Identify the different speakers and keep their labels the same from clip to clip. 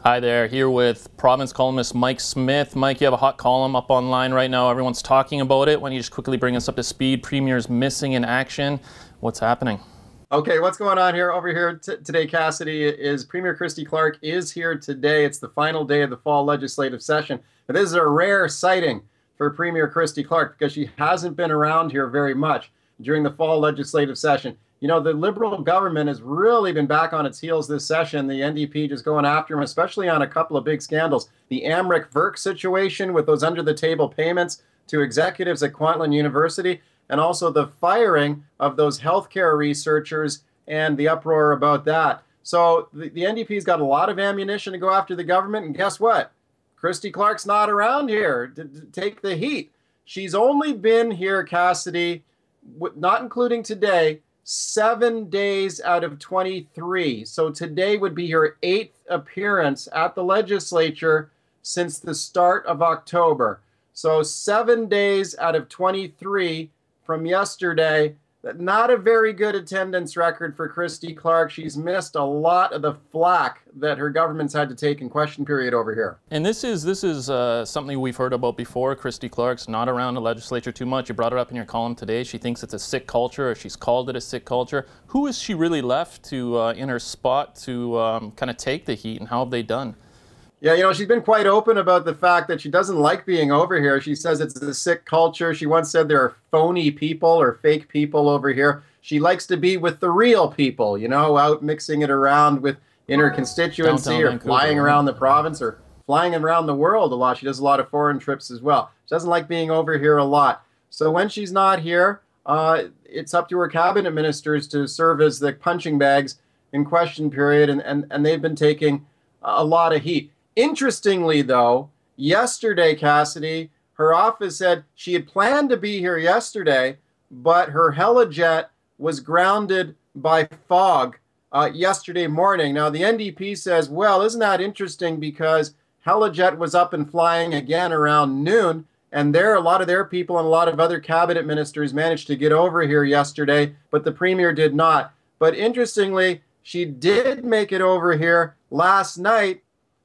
Speaker 1: Hi there, here with province columnist Mike Smyth. Mike, you have a hot column up online right now. Everyone's talking about it. Why don't you just quickly bring us up to speed? Premier's missing in action. What's happening?
Speaker 2: Okay, what's going on here over here today, Cassidy, is Premier Christy Clark is here today. It's the final day of the fall legislative session. But this is a rare sighting for Premier Christy Clark because she hasn't been around here very much during the fall legislative session. You know, the Liberal government has really been back on its heels this session. The NDP just going after him, especially on a couple of big scandals. The Amrick-Verk situation with those under-the-table payments to executives at Kwantlen University, and also the firing of those healthcare researchers and the uproar about that. So the NDP's got a lot of ammunition to go after the government, and guess what? Christy Clark's not around here to take the heat. She's only been here, Cassidy, not including today, 7 days out of 23. So today would be her 8th appearance at the legislature since the start of October. So 7 days out of 23 from yesterday. Not a very good attendance record for Christy Clark. She's missed a lot of the flack that her government's had to take in question period over here.
Speaker 1: And this is something we've heard about before. Christy Clark's not around the legislature too much. You brought it up in your column today. She thinks it's a sick culture, or she's called it a sick culture. Who is she really left to in her spot to kind of take the heat, and how have they done?
Speaker 2: Yeah, you know, she's been quite open about the fact that she doesn't like being over here. She says it's a sick culture. She once said there are phony people or fake people over here. She likes to be with the real people, you know, out mixing it around in her constituency
Speaker 1: Downtown
Speaker 2: or
Speaker 1: Vancouver,
Speaker 2: flying around the province or flying around the world a lot. She does a lot of foreign trips as well. She doesn't like being over here a lot. So when she's not here, it's up to her cabinet ministers to serve as the punching bags in question period, and they've been taking a lot of heat. Interestingly, though, yesterday, Cassidy, her office said she had planned to be here yesterday, but her helijet was grounded by fog yesterday morning. Now, the NDP says, well, isn't that interesting, because helijet was up and flying again around noon, and a lot of their people and a lot of other cabinet ministers managed to get over here yesterday, but the Premier did not. But interestingly, she did make it over here last night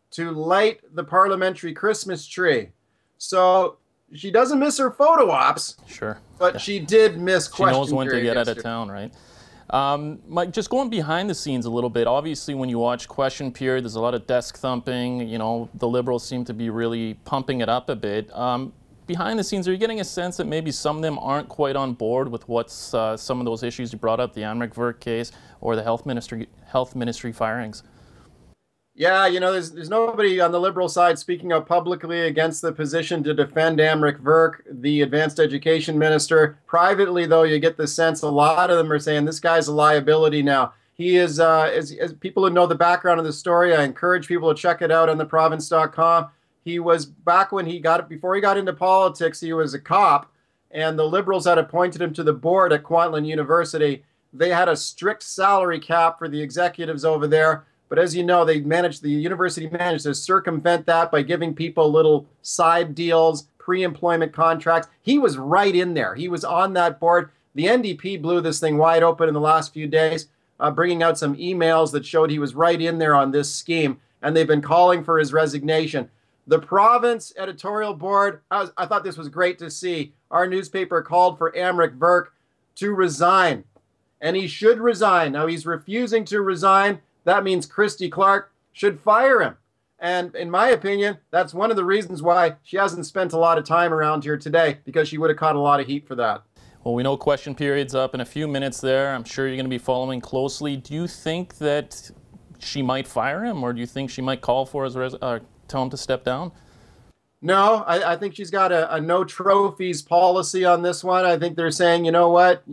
Speaker 2: to light the parliamentary Christmas tree. So she doesn't miss her photo ops.
Speaker 1: Sure.
Speaker 2: But yeah, she did miss question period.
Speaker 1: She knows when to get out of town, right? Mike, just going behind the scenes a little bit, obviously when you watch question period, there's a lot of desk thumping. You know, the Liberals seem to be really pumping it up a bit. Behind the scenes, are you getting a sense that maybe some of them aren't quite on board with what's some of those issues you brought up, the Amrick-Verk case or the health ministry firings?
Speaker 2: Yeah, you know, there's nobody on the Liberal side speaking out publicly against the position to defend Amrick-Verk, the advanced education minister. Privately, though, you get the sense a lot of them are saying this guy's a liability now. He is, as people who know the background of the story, I encourage people to check it out on theprovince.com. He was, back when before he got into politics, he was a cop, and the Liberals had appointed him to the board at Kwantlen University. They had a strict salary cap for the executives over there. But as you know, the university managed to circumvent that by giving people little side deals, pre-employment contracts. He was right in there. He was on that board. The NDP blew this thing wide open in the last few days, bringing out some emails that showed he was right in there on this scheme, and they've been calling for his resignation. The province editorial board, I thought this was great to see. Our newspaper called for Amrick-Verk to resign, and he should resign. Now, he's refusing to resign. That means Christy Clark should fire him. And in my opinion, that's one of the reasons why she hasn't spent a lot of time around here today, because she would have caught a lot of heat for that.
Speaker 1: Well, we know question period's up in a few minutes there. I'm sure you're going to be following closely. Do you think that she might fire him, or do you think she might call for his tell him to step down?
Speaker 2: No, I think she's got a no trophies policy on this one. I think they're saying, you know what,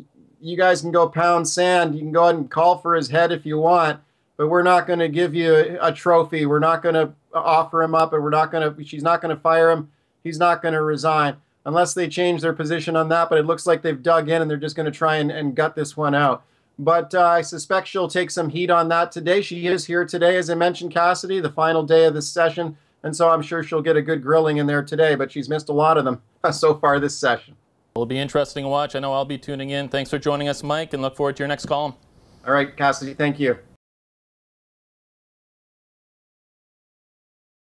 Speaker 2: you guys can go pound sand. You can go ahead and call for his head if you want, but we're not going to give you a trophy. We're not going to offer him up, and she's not going to fire him. He's not going to resign unless they change their position on that. But it looks like they've dug in and they're just going to try and gut this one out. But I suspect she'll take some heat on that today. She is here today, as I mentioned, Cassidy, the final day of this session. And so I'm sure she'll get a good grilling in there today, but she's missed a lot of them so far this session.
Speaker 1: It'll be interesting to watch. I know I'll be tuning in. Thanks for joining us, Mike, and look forward to your next column.
Speaker 2: All right, Cassidy, thank you.